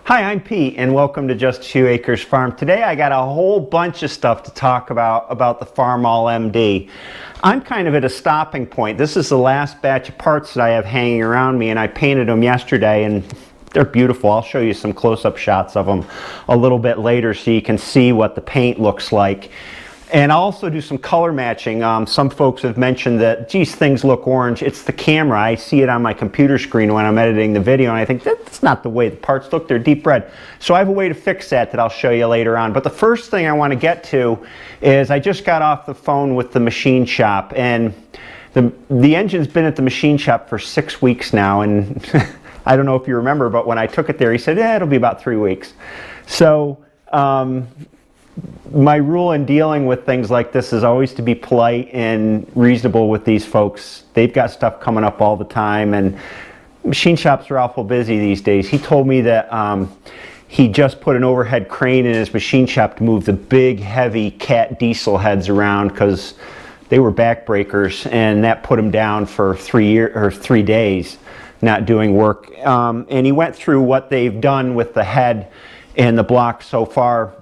Hi, I'm Pete and welcome to Just a Few Acres Farm. Today I got a whole bunch of stuff to talk about the Farmall MD. I'm kind of at a stopping point. This is the last batch of parts that I have hanging around me, and I painted them yesterday and they're beautiful. I'll show you some close-up shots of them a little bit later so you can see what the paint looks like. And I'll also do some color matching. Some folks have mentioned that, geez, things look orange. It's the camera. I see it on my computer screen when I'm editing the video, and I think that's not the way the parts look. They're deep red. So I have a way to fix that I'll show you later on. But the first thing I want to get to is I just got off the phone with the machine shop, and the engine's been at the machine shop for 6 weeks now, and I don't know if you remember, but when I took it there, he said, yeah, it'll be about 3 weeks. So my rule in dealing with things like this is always to be polite and reasonable with these folks. They've got stuff coming up all the time, and machine shops are awful busy these days. He told me that he just put an overhead crane in his machine shop to move the big, heavy Cat diesel heads around because they were backbreakers, and that put him down for 3 days not doing work. And he went through what they've done with the head and the block so far.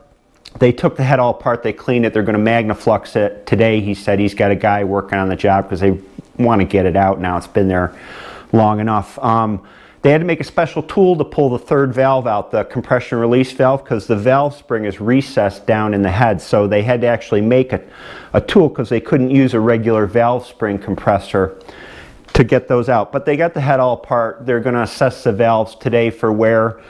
They took the head all apart, they cleaned it, they're going to magnaflux it. Today he said he's got a guy working on the job because they want to get it out now. It's been there long enough. They had to make a special tool to pull the third valve out, the compression release valve, because the valve spring is recessed down in the head. So they had to actually make a tool because they couldn't use a regular valve spring compressor to get those out. But they got the head all apart. They're going to assess the valves today for wear.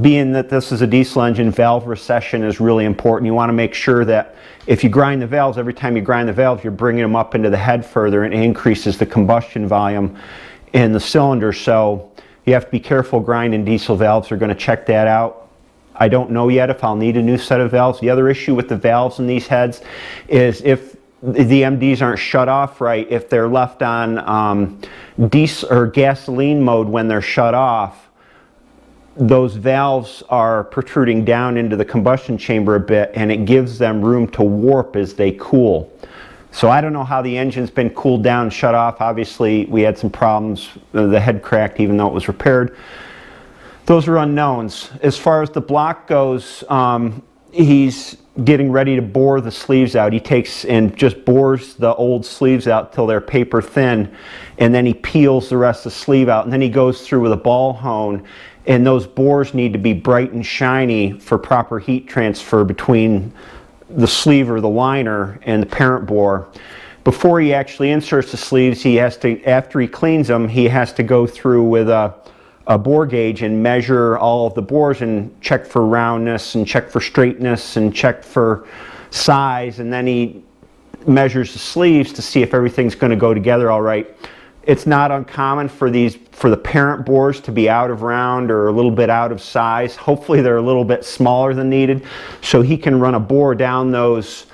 Being that this is a diesel engine, valve recession is really important. You want to make sure that if you grind the valves, every time you grind the valves, you're bringing them up into the head further, and it increases the combustion volume in the cylinder. So you have to be careful grinding diesel valves. They're going to check that out. I don't know yet if I'll need a new set of valves. The other issue with the valves in these heads is if the MDs aren't shut off right, if they're left on diesel or gasoline mode when they're shut off, those valves are protruding down into the combustion chamber a bit, and it gives them room to warp as they cool. So I don't know how the engine's been cooled down and shut off. Obviously we had some problems. The head cracked even though it was repaired. Those are unknowns. As far as the block goes, he's getting ready to bore the sleeves out. He takes and just bores the old sleeves out till they're paper thin, and then he peels the rest of the sleeve out, and then he goes through with a ball hone. And those bores need to be bright and shiny for proper heat transfer between the sleeve or the liner and the parent bore. Before he actually inserts the sleeves, he has to, after he cleans them, he has to go through with a bore gauge and measure all of the bores and check for roundness and check for straightness and check for size, and then he measures the sleeves to see if everything's going to go together all right. It's not uncommon for the parent bores to be out of round or a little bit out of size. Hopefully they're a little bit smaller than needed, so he can run a bore down those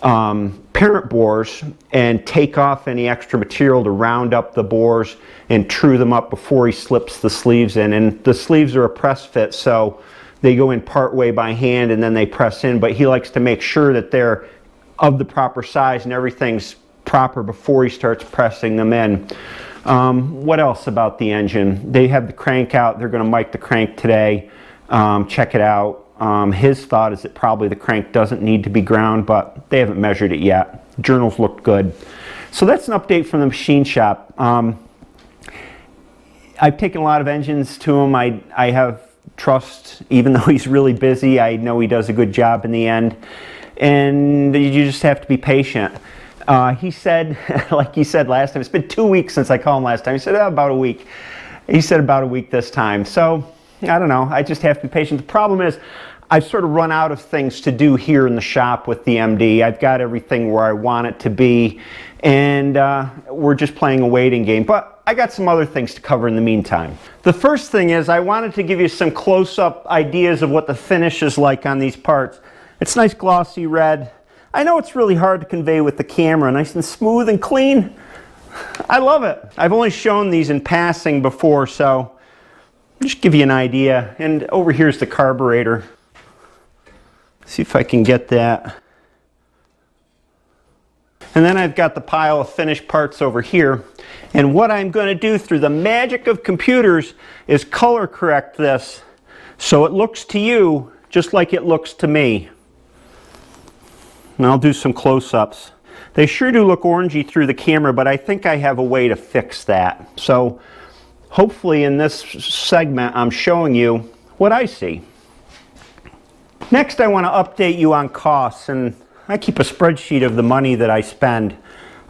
parent bores and take off any extra material to round up the bores and true them up before he slips the sleeves in. And the sleeves are a press fit, so they go in part way by hand and then they press in, but he likes to make sure that they're of the proper size and everything's proper before he starts pressing them in. What else about the engine? They have the crank out. They're going to mic the crank today, check it out. His thought is that probably the crank doesn't need to be ground, but they haven't measured it yet. Journals looked good. So that's an update from the machine shop. I've taken a lot of engines to him. I have trust, even though he's really busy. I know he does a good job in the end, and you just have to be patient. He said, like he said last time, it's been 2 weeks since I called him last time. He said, about a week. He said about a week this time. So, I don't know. I just have to be patient. The problem is, I've sort of run out of things to do here in the shop with the MD. I've got everything where I want it to be, and we're just playing a waiting game. But I got some other things to cover in the meantime. The first thing is I wanted to give you some close-up ideas of what the finish is like on these parts. It's nice glossy red. I know it's really hard to convey with the camera, nice and smooth and clean. I love it. I've only shown these in passing before, so just give you an idea. And over here's the carburetor. See if I can get that. And then I've got the pile of finished parts over here. And what I'm going to do through the magic of computers is color correct this So it looks to you just like it looks to me. And I'll do some close-ups. They sure do look orangey through the camera, but I think I have a way to fix that. So hopefully in this segment I'm showing you what I see. Next I want to update you on costs, and I keep a spreadsheet of the money that I spend.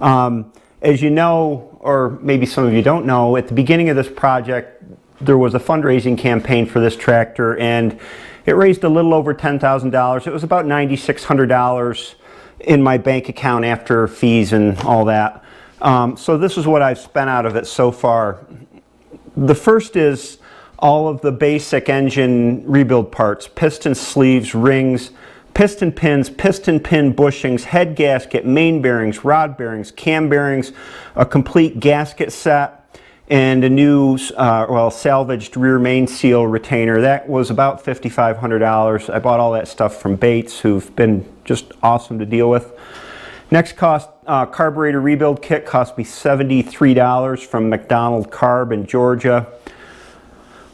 As you know, or maybe some of you don't know, at the beginning of this project there was a fundraising campaign for this tractor, and it raised a little over $10,000. It was about $9,600 in my bank account after fees and all that. So this is what I've spent out of it so far. The first is all of the basic engine rebuild parts: piston sleeves, rings, piston pins, piston pin bushings, head gasket, main bearings, rod bearings, cam bearings, a complete gasket set, and a new, salvaged rear main seal retainer. That was about $5,500. I bought all that stuff from Bates, who've been just awesome to deal with. Next cost, carburetor rebuild kit cost me $73 from McDonald Carb in Georgia.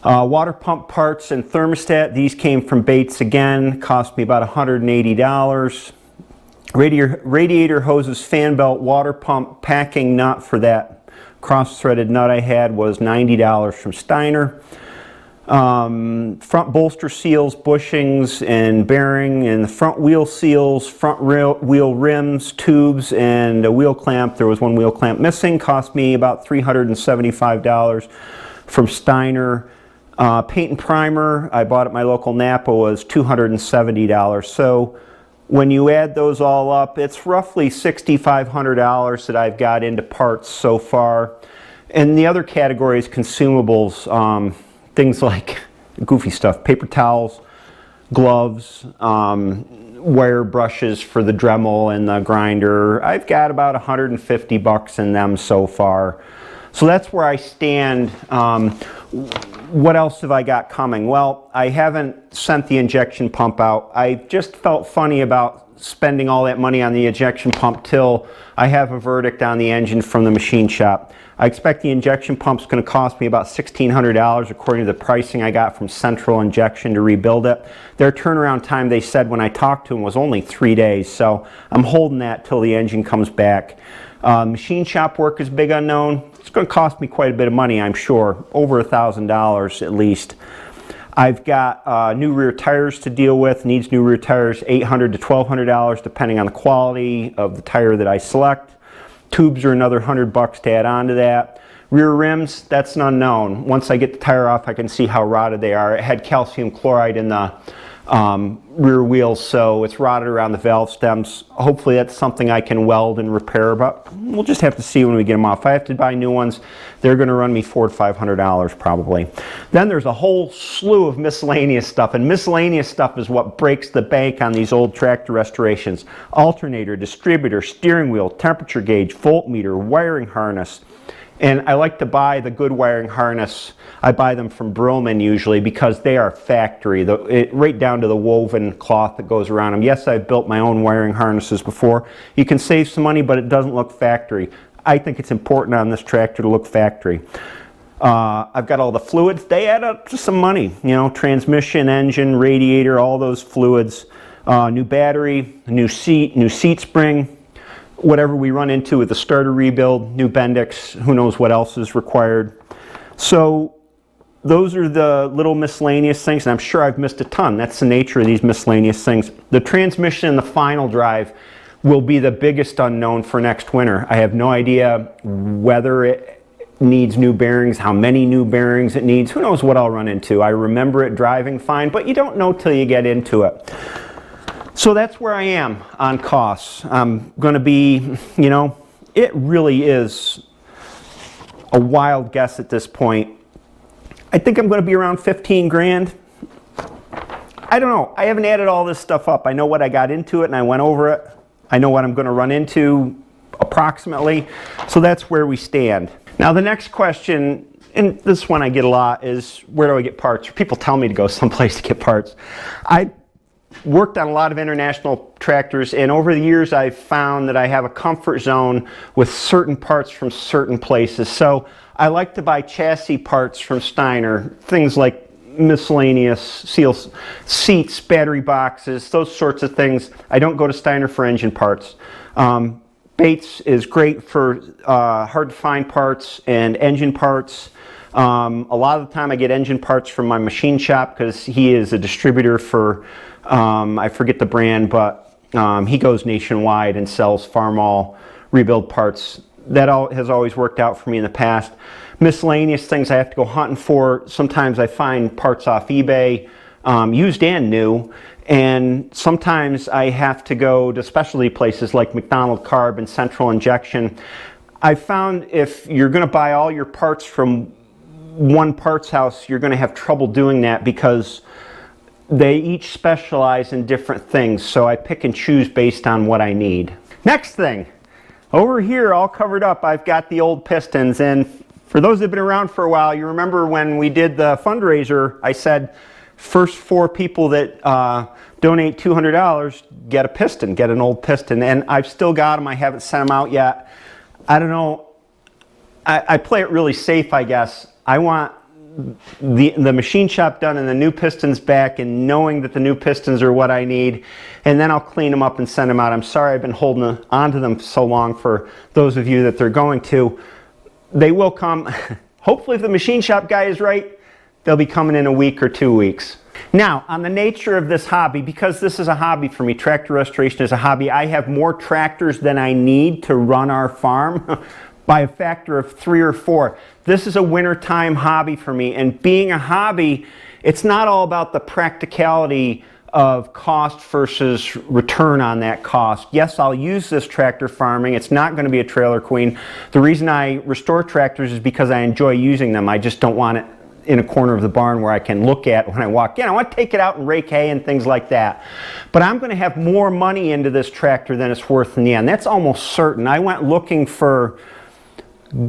Water pump parts and thermostat, these came from Bates again, cost me about $180. Radiator hoses, fan belt, water pump, packing nut for that cross-threaded nut I had was $90 from Steiner. Front bolster seals, bushings, and bearing, and the front wheel seals, front wheel rims, tubes, and a wheel clamp. There was one wheel clamp missing, cost me about $375 from Steiner. Paint and primer, I bought at my local Napa, was $270. So when you add those all up, it's roughly $6,500 that I've got into parts so far. And the other category is consumables, things like goofy stuff: paper towels, gloves, wire brushes for the Dremel and the grinder. I've got about $150 in them so far. So that's where I stand. What else have I got coming? Well, I haven't sent the injection pump out. I just felt funny about spending all that money on the injection pump till I have a verdict on the engine from the machine shop. I expect the injection pump's going to cost me about $1,600 according to the pricing I got from Central Injection to rebuild it. Their turnaround time, they said when I talked to them, was only 3 days, so I'm holding that till the engine comes back. Machine shop work is a big unknown. It's going to cost me quite a bit of money, I'm sure, over $1,000 at least. I've got new rear tires to deal with. Needs new rear tires, $800 to $1,200 depending on the quality of the tire that I select. Tubes are another $100 to add on to that. Rear rims, that's an unknown. Once I get the tire off, I can see how rotted they are. It had calcium chloride in the rear wheels, so it's rotted around the valve stems. Hopefully that's something I can weld and repair, but we'll just have to see when we get them off. If I have to buy new ones, they're going to run me $400 to $500 probably. Then there's a whole slew of miscellaneous stuff, and miscellaneous stuff is what breaks the bank on these old tractor restorations: alternator, distributor, steering wheel, temperature gauge, voltmeter, wiring harness. And I like to buy the good wiring harness. I buy them from Brillman usually because they are factory, right down to the woven cloth that goes around them. Yes, I've built my own wiring harnesses before. You can save some money, but it doesn't look factory. I think it's important on this tractor to look factory. I've got all the fluids. They add up to some money. You know, transmission, engine, radiator, all those fluids. New battery, new seat spring. Whatever we run into with the starter rebuild, new Bendix, who knows what else is required. So those are the little miscellaneous things, and I'm sure I've missed a ton. That's the nature of these miscellaneous things. The transmission and the final drive will be the biggest unknown for next winter. I have no idea whether it needs new bearings, how many new bearings it needs. Who knows what I'll run into. I remember it driving fine, but you don't know till you get into it. So that's where I am on costs. I'm going to be, you know, it really is a wild guess at this point. I think I'm going to be around 15 grand. I don't know. I haven't added all this stuff up. I know what I got into it and I went over it. I know what I'm going to run into approximately. So that's where we stand. Now the next question, and this one I get a lot, is where do I get parts? People tell me to go someplace to get parts. I worked on a lot of international tractors, and over the years I've found that I have a comfort zone with certain parts from certain places. So I like to buy chassis parts from Steiner, things like miscellaneous seals, seats, battery boxes, those sorts of things. I don't go to Steiner for engine parts. Bates is great for hard to find parts and engine parts. A lot of the time I get engine parts from my machine shop because he is a distributor for, I forget the brand, but he goes nationwide and sells Farmall rebuild parts. That has always worked out for me in the past. Miscellaneous things I have to go hunting for. Sometimes I find parts off eBay, used and new, and sometimes I have to go to specialty places like McDonald Carb and Central Injection. I found if you're going to buy all your parts from one parts house, you're going to have trouble doing that because they each specialize in different things, so I pick and choose based on what I need. Next thing, over here all covered up, I've got the old pistons, and for those that have been around for a while, you remember when we did the fundraiser, I said first 4 people that donate $200 get a piston, get an old piston, and I've still got them. I haven't sent them out yet. I don't know, I play it really safe, I guess. I want the machine shop done and the new pistons back, and knowing that the new pistons are what I need, and then I'll clean them up and send them out. I'm sorry I've been holding on to them so long for those of you that they're going to. They will come. Hopefully if the machine shop guy is right, they'll be coming in a week or 2 weeks. Now, on the nature of this hobby, because this is a hobby for me, tractor restoration is a hobby, I have more tractors than I need to run our farm by a factor of 3 or 4. This is a wintertime hobby for me, and being a hobby, it's not all about the practicality of cost versus return on that cost. Yes, I'll use this tractor farming. It's not going to be a trailer queen. The reason I restore tractors is because I enjoy using them. I just don't want it in a corner of the barn where I can look at when I walk in. I want to take it out and rake hay and things like that. But I'm going to have more money into this tractor than it's worth in the end. That's almost certain. I went looking for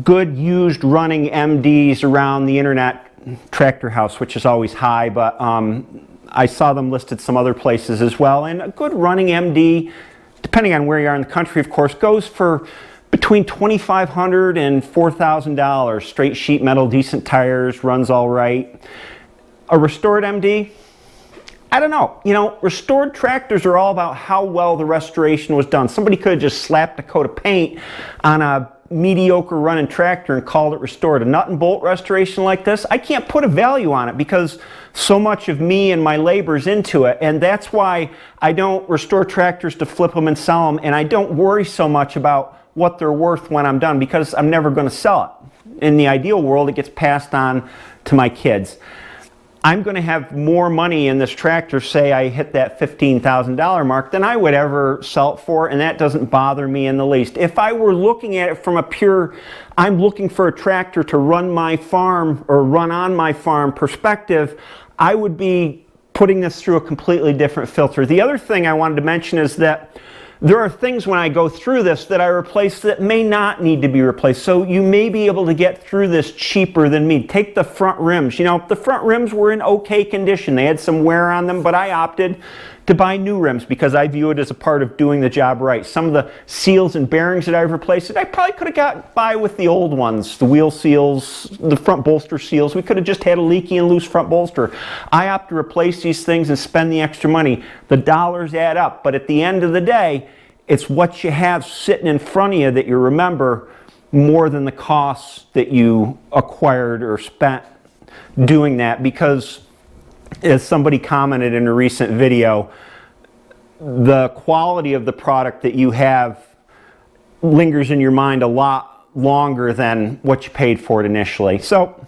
good used running MDs around the internet tractor house, which is always high, but I saw them listed some other places as well, and a good running MD, depending on where you are in the country, of course, goes for between $2,500 and $4,000. Straight sheet metal, decent tires, runs all right. A restored MD, I don't know. You know, restored tractors are all about how well the restoration was done. Somebody could have just slapped a coat of paint on a mediocre running tractor and called it restored. A nut and bolt restoration like this, I can't put a value on it because so much of me and my labor's into it, and that's why I don't restore tractors to flip them and sell them, and I don't worry so much about what they're worth when I'm done because I'm never going to sell it. In the ideal world, it gets passed on to my kids. I'm going to have more money in this tractor, say I hit that $15,000 mark, than I would ever sell it for, and that doesn't bother me in the least. If I were looking at it from a pure, I'm looking for a tractor to run my farm or run on my farm perspective, I would be putting this through a completely different filter. The other thing I wanted to mention is that there are things when I go through this that I replace that may not need to be replaced. So you may be able to get through this cheaper than me. Take the front rims. You know, the front rims were in okay condition. They had some wear on them, but I opted to buy new rims because I view it as a part of doing the job right. Some of the seals and bearings that I've replaced, I probably could have got by with the old ones, the wheel seals, the front bolster seals. We could have just had a leaky and loose front bolster. I opt to replace these things and spend the extra money. The dollars add up, but at the end of the day, it's what you have sitting in front of you that you remember more than the costs that you acquired or spent doing that, because as somebody commented in a recent video, the quality of the product that you have lingers in your mind a lot longer than what you paid for it initially. So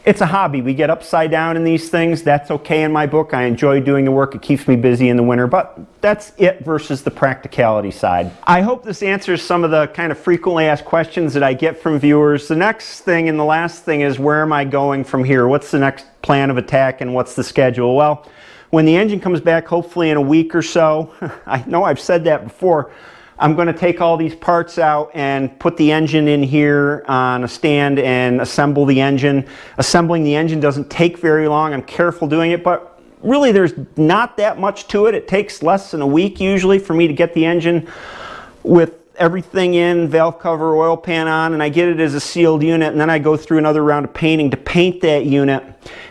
it's a hobby. We get upside down in these things. That's okay in my book. I enjoy doing the work. It keeps me busy in the winter, but that's it versus the practicality side. I hope this answers some of the kind of frequently asked questions that I get from viewers. The next thing and the last thing is, where am I going from here? What's the next plan of attack and what's the schedule? Well, when the engine comes back, hopefully in a week or so, I know I've said that before, I'm going to take all these parts out and put the engine in here on a stand and assemble the engine. Assembling the engine doesn't take very long. I'm careful doing it, but really there's not that much to it. It takes less than a week usually for me to get the engine with everything in, valve cover, oil pan on, and I get it as a sealed unit, and then I go through another round of painting to paint that unit.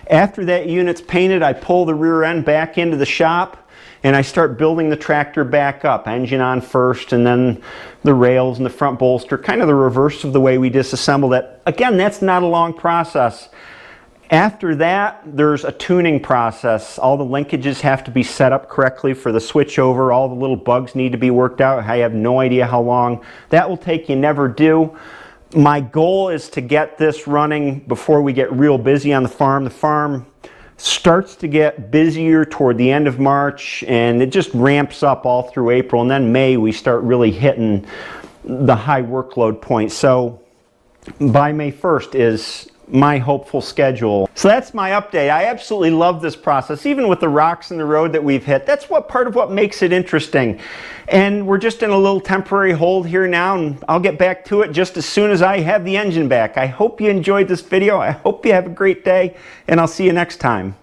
After that unit's painted, I pull the rear end back into the shop and I start building the tractor back up. Engine on first, and then the rails and the front bolster, kind of the reverse of the way we disassembled it. Again, that's not a long process. After that, there's a tuning process. All the linkages have to be set up correctly for the switchover. All the little bugs need to be worked out. I have no idea how long that will take. You never do. My goal is to get this running before we get real busy on the farm. The farm starts to get busier toward the end of March, and it just ramps up all through April, and then May we start really hitting the high workload point. So by May 1st is my hopeful schedule. So that's my update. I absolutely love this process, even with the rocks in the road that we've hit. That's what part of what makes it interesting. And we're just in a little temporary hold here now, and I'll get back to it just as soon as I have the engine back. I hope you enjoyed this video. I hope you have a great day, and I'll see you next time.